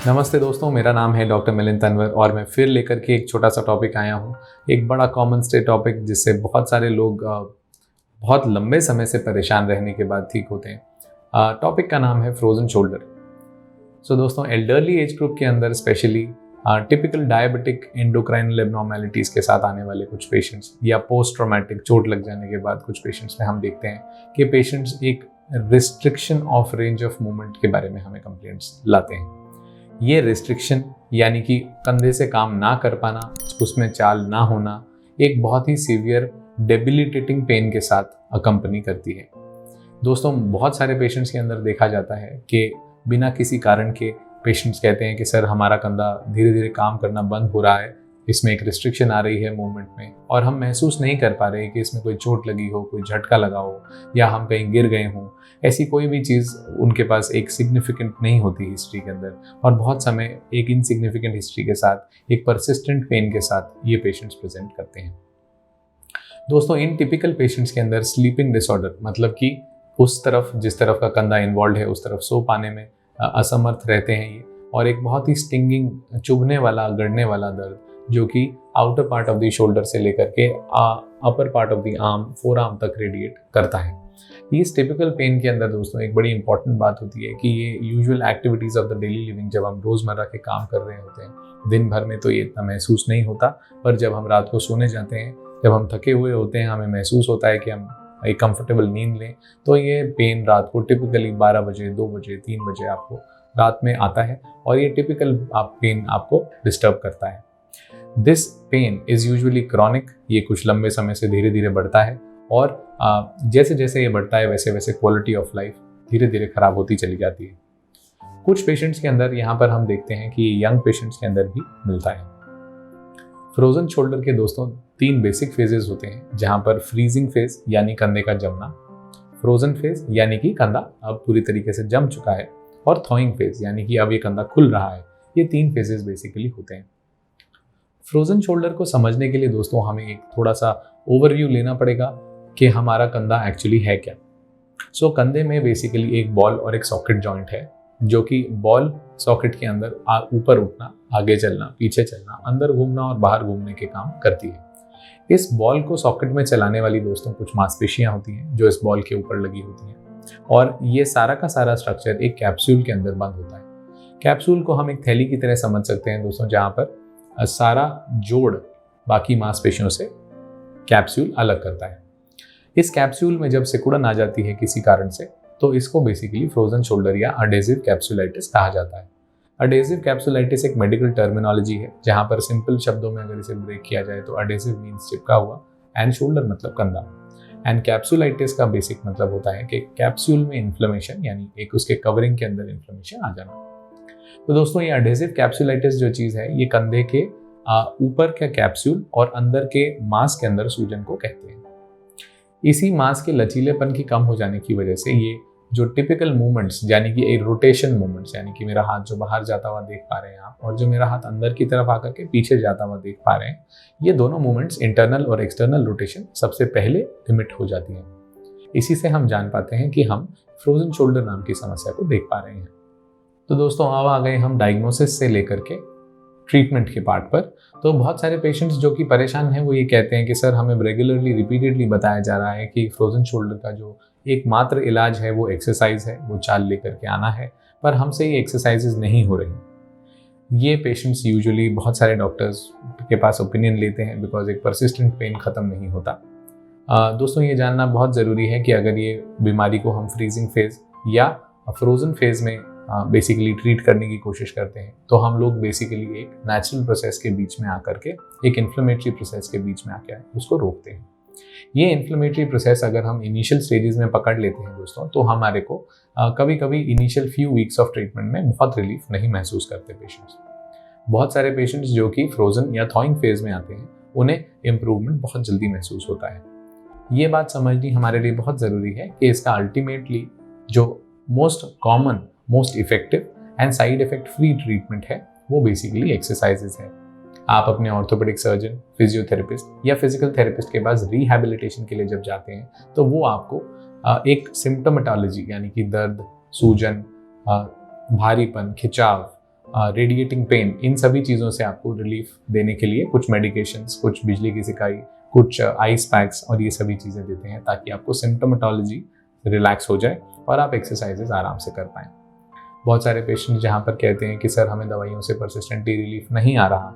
नमस्ते दोस्तों, मेरा नाम है डॉक्टर मिलिंद तनवर और मैं फिर लेकर के एक छोटा सा टॉपिक आया हूँ। एक बड़ा कॉमन से टॉपिक जिससे बहुत सारे लोग बहुत लंबे समय से परेशान रहने के बाद ठीक होते हैं। टॉपिक का नाम है फ्रोज़न शोल्डर। सो दोस्तों, एल्डरली एज ग्रुप के अंदर स्पेशली टिपिकल डायबिटिक एंडोक्राइनल एब्नॉर्मैलिटीज़ के साथ आने वाले कुछ पेशेंट्स या पोस्ट ट्रॉमेटिक चोट लग जाने के बाद कुछ पेशेंट्स में हम देखते हैं कि पेशेंट्स एक restriction of range of movement के बारे में हमें कंप्लेंट्स लाते हैं। ये रिस्ट्रिक्शन यानी कि कंधे से काम ना कर पाना, उसमें चाल ना होना, एक बहुत ही सीवियर डेबिलिटेटिंग पेन के साथ अकम्पनी करती है। दोस्तों, बहुत सारे पेशेंट्स के अंदर देखा जाता है कि बिना किसी कारण के पेशेंट्स कहते हैं कि सर हमारा कंधा धीरे धीरे काम करना बंद हो रहा है, इसमें एक रिस्ट्रिक्शन आ रही है मूवमेंट में और हम महसूस नहीं कर पा रहे कि इसमें कोई चोट लगी हो, कोई झटका लगा हो या हम कहीं गिर गए हों। ऐसी कोई भी चीज़ उनके पास एक सिग्निफिकेंट नहीं होती हिस्ट्री के अंदर और बहुत समय एक इनसिग्निफिकेंट हिस्ट्री के साथ एक परसिस्टेंट पेन के साथ ये पेशेंट्स प्रेजेंट करते हैं। दोस्तों, इन टिपिकल पेशेंट्स के अंदर स्लीपिंग डिसऑर्डर मतलब कि उस तरफ जिस तरफ का कंधा इन्वॉल्व है उस तरफ सो पाने में असमर्थ रहते हैं ये, और एक बहुत ही स्टिंगिंग चुभने वाला गड़ने वाला दर्द जो कि outer part of the shoulder से लेकर के upper part of the arm, four arm तक रेडिएट करता है। इस टिपिकल पेन के अंदर दोस्तों एक बड़ी इंपॉर्टेंट बात होती है कि ये usual activities of the daily living, जब हम रोज़मर्रा के काम कर रहे होते हैं दिन भर में तो ये इतना महसूस नहीं होता, पर जब हम रात को सोने जाते हैं, जब हम थके हुए होते हैं, हमें महसूस होता है कि हम एक कंफर्टेबल नींद लें, तो ये पेन रात को टिपिकली 12 बजे, 2 बजे, 3 बजे आपको रात में आता है और ये टिपिकल पेन आपको डिस्टर्ब करता है। This pain is usually chronic, ये कुछ लंबे समय से धीरे धीरे बढ़ता है और जैसे जैसे ये बढ़ता है वैसे वैसे क्वालिटी ऑफ लाइफ धीरे धीरे ख़राब होती चली जाती है। कुछ पेशेंट्स के अंदर यहाँ पर हम देखते हैं कि यंग पेशेंट्स के अंदर भी मिलता है। फ्रोजन शोल्डर के दोस्तों 3 बेसिक फेजेस होते हैं, जहाँ पर फ्रीजिंग फेज यानी कंधे का जमना, फ्रोजन फेज यानी कि कंधा अब पूरी तरीके से जम चुका है, और थॉइंग फेज यानी कि अब ये कंधा खुल रहा है। ये 3 फेजेस बेसिकली होते हैं। फ्रोजन शोल्डर को समझने के लिए दोस्तों हमें एक थोड़ा सा ओवरव्यू लेना पड़ेगा कि हमारा कंधा एक्चुअली है क्या। सो कंधे में बेसिकली एक बॉल और एक सॉकेट जॉइंट है, जो कि बॉल सॉकेट के अंदर ऊपर उठना, आगे चलना, पीछे चलना, अंदर घूमना और बाहर घूमने के काम करती है। इस बॉल को सॉकेट में चलाने वाली दोस्तों कुछ मांसपेशियां होती हैं जो इस बॉल के ऊपर लगी होती हैं और ये सारा का सारा स्ट्रक्चर एक कैप्सूल के अंदर बंद होता है। कैप्सूल को हम एक थैली की तरह समझ सकते हैं दोस्तों, जहाँ पर सारा जोड़ बाकी मांसपेशियों से कैप्सूल अलग करता है। इस कैप्सूल में जब सिकुड़न आ जाती है किसी कारण से, तो इसको बेसिकली फ्रोजन शोल्डर या अडेसिव कैप्सुलाइटिस कहा जाता है। अडेसिव कैप्सुलाइटिस एक मेडिकल टर्मिनोलॉजी है, जहाँ पर सिंपल शब्दों में अगर इसे ब्रेक किया जाए तो अडेसिव मीन्स चिपका हुआ, एंड शोल्डर मतलब कंधा, एंड कैप्सुलाइटिस का बेसिक मतलब होता है कि कैप्सूल में इन्फ्लेमेशन यानी एक उसके कवरिंग के अंदर इन्फ्लेमेशन आ जाना। तो दोस्तों, ये अडेसिव कैप्सुलाइटिस जो चीज़ है, ये कंधे के ऊपर का कैप्सूल और अंदर के मांस के अंदर सूजन को कहते हैं। इसी मांस के लचीलेपन की कम हो जाने की वजह से ये जो टिपिकल मूवमेंट्स यानी कि एक रोटेशन मूवमेंट्स, यानी कि मेरा हाथ जो बाहर जाता हुआ देख पा रहे हैं आप और जो मेरा हाथ अंदर की तरफ आकर के पीछे जाता हुआ देख पा रहे हैं, ये दोनों मूवमेंट्स इंटरनल और एक्सटर्नल रोटेशन सबसे पहले लिमिट हो जाती हैं। इसी से हम जान पाते हैं कि हम फ्रोजन शोल्डर नाम की समस्या को देख पा रहे हैं। तो दोस्तों, अब आ गए हम डायग्नोसिस से लेकर के ट्रीटमेंट के पार्ट पर। तो बहुत सारे पेशेंट्स जो कि परेशान हैं वो ये कहते हैं कि सर हमें रेगुलरली रिपीटेडली बताया जा रहा है कि फ्रोजन शोल्डर का जो एकमात्र इलाज है वो एक्सरसाइज है, वो चाल लेकर के आना है, पर हमसे ये एक्सरसाइजेज नहीं हो रही। ये पेशेंट्स यूजुअली बहुत सारे डॉक्टर्स के पास ओपिनियन लेते हैं बिकॉज एक परसिस्टेंट पेन ख़त्म नहीं होता। दोस्तों, ये जानना बहुत ज़रूरी है कि अगर ये बीमारी को हम फ्रीजिंग फेज या फ्रोजन फेज में बेसिकली ट्रीट करने की कोशिश करते हैं, तो हम लोग बेसिकली एक नेचुरल प्रोसेस के बीच में आकर के, एक इन्फ्लेमेटरी प्रोसेस के बीच में आकर उसको रोकते हैं। ये इन्फ्लेमेटरी प्रोसेस अगर हम इनिशियल स्टेजेस में पकड़ लेते हैं दोस्तों, तो हमारे को कभी कभी initial few weeks of treatment में बहुत रिलीफ नहीं महसूस करते पेशेंट्स। बहुत सारे पेशेंट्स जो कि फ्रोजन या थॉइंग फेज में आते हैं, उन्हें इम्प्रूवमेंट बहुत जल्दी महसूस होता है। ये बात समझनी हमारे लिए बहुत ज़रूरी है कि इसका अल्टीमेटली जो most common, most effective and side effect free treatment है वो बेसिकली एक्सरसाइजेज है। आप अपने ऑर्थोपेडिक सर्जन, फिजियोथेरेपिस्ट या फिजिकल थेरेपिस्ट के पास रिहैबिलिटेशन के लिए जब जाते हैं, तो वो आपको एक सिम्टोमेटोलॉजी यानी कि दर्द, सूजन, भारीपन, खिंचाव, रेडिएटिंग पेन, इन सभी चीज़ों से आपको रिलीफ देने के लिए कुछ मेडिकेशंस, कुछ बिजली की सिकाई, कुछ आइस पैक्स और ये सभी चीज़ें देते हैं ताकि आपको सिम्टोमेटोलॉजी रिलैक्स हो जाए और आप एक्सरसाइजेज आराम से कर पाएँ। बहुत सारे पेशेंट जहाँ पर कहते हैं कि सर हमें दवाइयों से परसिस्टेंटली रिलीफ नहीं आ रहा,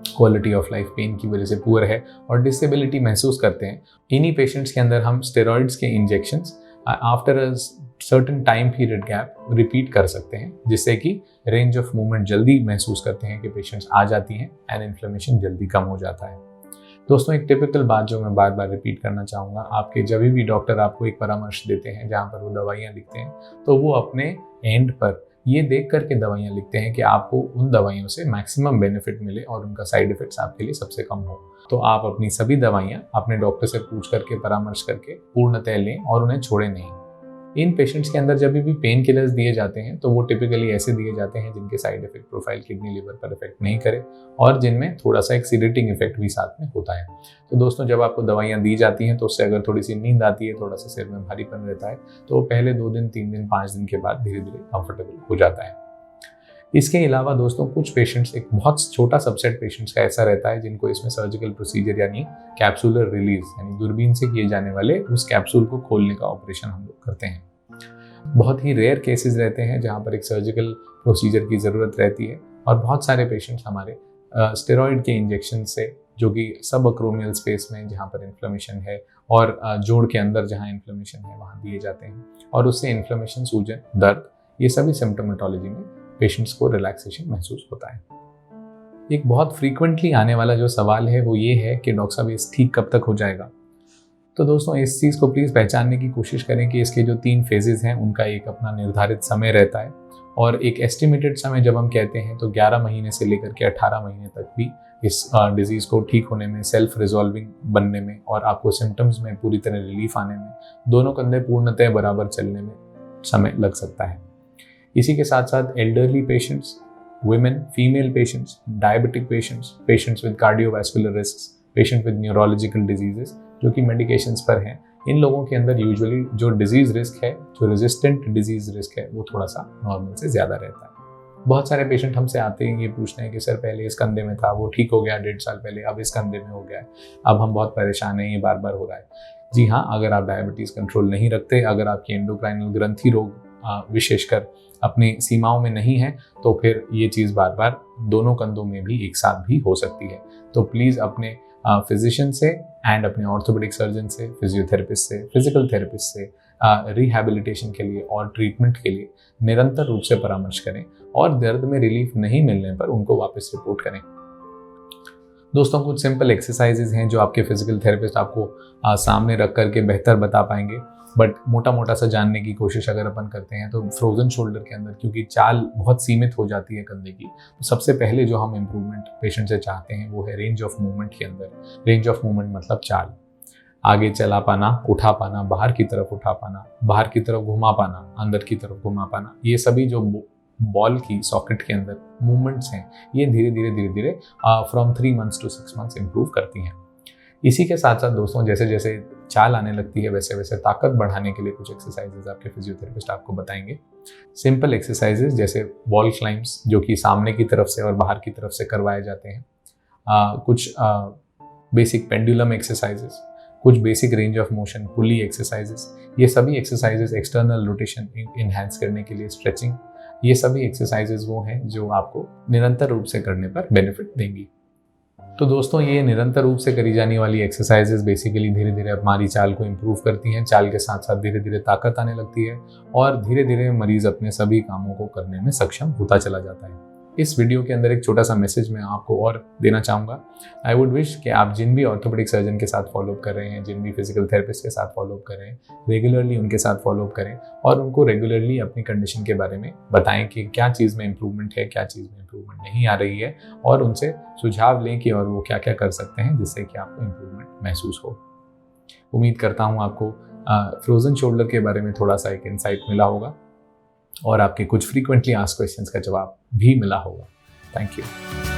क्वालिटी ऑफ लाइफ पेन की वजह से पुअर है और डिसेबिलिटी महसूस करते हैं, इन्हीं पेशेंट्स के अंदर हम स्टेरॉइड्स के injections after a certain time period gap repeat कर सकते हैं, जिससे कि रेंज ऑफ मूवमेंट जल्दी महसूस करते हैं कि पेशेंट्स आ जाती हैं एंड इन्फ्लेमेशन जल्दी कम हो जाता है। दोस्तों, एक टिपिकल बात जो मैं बार बार रिपीट करना चाहूँगा, आपके जब भी डॉक्टर आपको एक परामर्श देते हैं जहाँ पर वो दवाइयाँ लिखते हैं, तो वो अपने एंड पर ये देख करके दवाइयाँ लिखते हैं कि आपको उन दवाइयों से मैक्सिमम बेनिफिट मिले और उनका साइड इफेक्ट्स आपके लिए सबसे कम हो। तो आप अपनी सभी दवाइयाँ अपने डॉक्टर से पूछ करके, परामर्श करके पूर्णतः लें और उन्हें छोड़ें नहीं। इन पेशेंट्स के अंदर जब भी पेन किलर्स दिए जाते हैं तो वो टिपिकली ऐसे दिए जाते हैं जिनके side effect profile kidney liver पर इफेक्ट नहीं करे और जिनमें थोड़ा सा एक सीडेटिंग इफेक्ट भी साथ में होता है। तो दोस्तों, जब आपको दवाइयाँ दी जाती हैं तो उससे अगर थोड़ी सी नींद आती है, थोड़ा सा सिर में भारीपन रहता है, तो पहले 2 दिन, 3 दिन, 5 दिन के बाद धीरे धीरे कंफर्टेबल हो जाता है। इसके अलावा दोस्तों, कुछ पेशेंट्स, एक बहुत छोटा सबसेट पेशेंट्स का ऐसा रहता है जिनको इसमें सर्जिकल प्रोसीजर यानी कैप्सूलर रिलीज यानी दूरबीन से किए जाने वाले उस कैप्सूल को खोलने का ऑपरेशन हम लोग करते हैं। बहुत ही रेयर केसेस रहते हैं जहाँ पर एक सर्जिकल प्रोसीजर की ज़रूरत रहती है और बहुत सारे पेशेंट्स हमारे स्टेरॉइड के इंजेक्शन से, जो कि सब अक्रोमियल स्पेस में जहाँ पर इन्फ्लेमेशन है और जोड़ के अंदर जहाँ इन्फ्लेमेशन है वहाँ दिए जाते हैं और उससे इन्फ्लेमेशन, सूजन, दर्द, ये सभी सिम्टोमेटोलॉजी में पेशेंट्स को रिलैक्सेशन महसूस होता है। एक बहुत फ्रीक्वेंटली आने वाला जो सवाल है वो ये है कि डॉक्टर साहब, ये ठीक कब तक हो जाएगा? तो दोस्तों, इस चीज़ को प्लीज़ पहचानने की कोशिश करें कि इसके जो 3 फेजेस हैं उनका एक अपना निर्धारित समय रहता है और एक एस्टिमेटेड समय जब हम कहते हैं तो 11 महीने से लेकर के 18 महीने तक भी इस डिजीज़ को ठीक होने में, सेल्फ रिजॉल्विंग बनने में और आपको सिम्टम्स में पूरी तरह रिलीफ आने में, दोनों कंधे पूर्णतः बराबर चलने में समय लग सकता है। इसी के साथ साथ elderly patients, women, female patients, diabetic patients, patients with cardiovascular risk, patient with neurological diseases जो कि मेडिकेशंस पर हैं, इन लोगों के अंदर यूजुअली जो डिजीज़ रिस्क है, जो रेजिस्टेंट डिजीज़ रिस्क है, वो थोड़ा सा नॉर्मल से ज़्यादा रहता है। बहुत सारे पेशेंट हमसे आते हैं, ये पूछते हैं कि सर पहले इस कंधे में था, वो ठीक हो गया 1.5 साल पहले, अब इस कंधे में हो गया है, अब हम बहुत परेशान हैं, ये बार बार हो रहा है। जी हाँ, अगर आप डायबिटीज़ कंट्रोल नहीं रखते, अगर आपकी एंडोक्राइनल ग्रंथि रोग विशेषकर अपनी सीमाओं में नहीं है, तो फिर ये चीज़ बार बार दोनों कंधों में भी एक साथ भी हो सकती है। तो प्लीज़ अपने फिजिशियन से एंड अपने ऑर्थोपेडिक सर्जन से, फिजियोथेरेपिस्ट से, फिजिकल थेरेपिस्ट से रिहैबिलिटेशन के लिए और ट्रीटमेंट के लिए निरंतर रूप से परामर्श करें और दर्द में रिलीफ नहीं मिलने पर उनको वापस रिपोर्ट करें। दोस्तों, कुछ सिंपल एक्सरसाइजेज हैं जो आपके फिजिकल थेरेपिस्ट आपको सामने रख करके बेहतर बता पाएंगे, बट मोटा मोटा सा जानने की कोशिश अगर अपन करते हैं तो फ्रोजन शोल्डर के अंदर, क्योंकि चाल बहुत सीमित हो जाती है कंधे की, तो सबसे पहले जो हम इम्प्रूवमेंट पेशेंट से चाहते हैं वो है रेंज ऑफ मूवमेंट के अंदर। रेंज ऑफ मूवमेंट मतलब चाल, आगे चला पाना, उठा पाना, बाहर की तरफ उठा पाना, बाहर की तरफ घुमा पाना, अंदर की तरफ घुमा पाना, ये सभी जो बॉल की सॉकेट के अंदर मूवमेंट्स हैं, ये धीरे धीरे from 3 months to 6 months improve करती हैं। इसी के साथ साथ दोस्तों, जैसे जैसे चाल आने लगती है वैसे वैसे ताकत बढ़ाने के लिए कुछ एक्सरसाइजेज आपके फिजियोथेरेपिस्ट आपको बताएंगे। सिंपल एक्सरसाइजेज जैसे वॉल क्लाइंब्स, जो कि सामने की तरफ से और बाहर की तरफ से करवाए जाते हैं, कुछ बेसिक पेंडुलम एक्सरसाइजेज, कुछ basic range of motion pulley exercises, ये सभी एक्सरसाइजेज एक्सटर्नल रोटेशन इन्हांस करने के लिए, स्ट्रेचिंग, ये सभी एक्सरसाइजेज वो हैं जो आपको निरंतर रूप से करने पर बेनिफिट देंगी। तो दोस्तों, ये निरंतर रूप से करी जाने वाली एक्सरसाइजेज बेसिकली धीरे धीरे हमारी चाल को इम्प्रूव करती हैं, चाल के साथ साथ धीरे धीरे ताकत आने लगती है और धीरे धीरे मरीज अपने सभी कामों को करने में सक्षम होता चला जाता है। इस वीडियो के अंदर एक छोटा सा मैसेज मैं आपको और देना चाहूँगा। आई वुड विश कि आप जिन भी ऑर्थोपेडिक सर्जन के साथ फॉलोअप कर रहे हैं, जिन भी फिजिकल थेरेपिस्ट के साथ फॉलोअप कर रहे हैं, रेगुलरली उनके साथ फॉलोअप करें और उनको रेगुलरली अपनी कंडीशन के बारे में बताएं कि क्या चीज़ में इम्प्रूवमेंट है, क्या चीज़ में इम्प्रूवमेंट नहीं आ रही है, और उनसे सुझाव लें कि और वो क्या क्या कर सकते हैं जिससे कि आपको इम्प्रूवमेंट महसूस हो। उम्मीद करता हूँ आपको फ्रोजन शोल्डर के बारे में थोड़ा सा एक इंसाइट मिला होगा और आपके कुछ फ्रीक्वेंटली आस्क्ड क्वेश्चंस का जवाब भी मिला होगा। Thank you.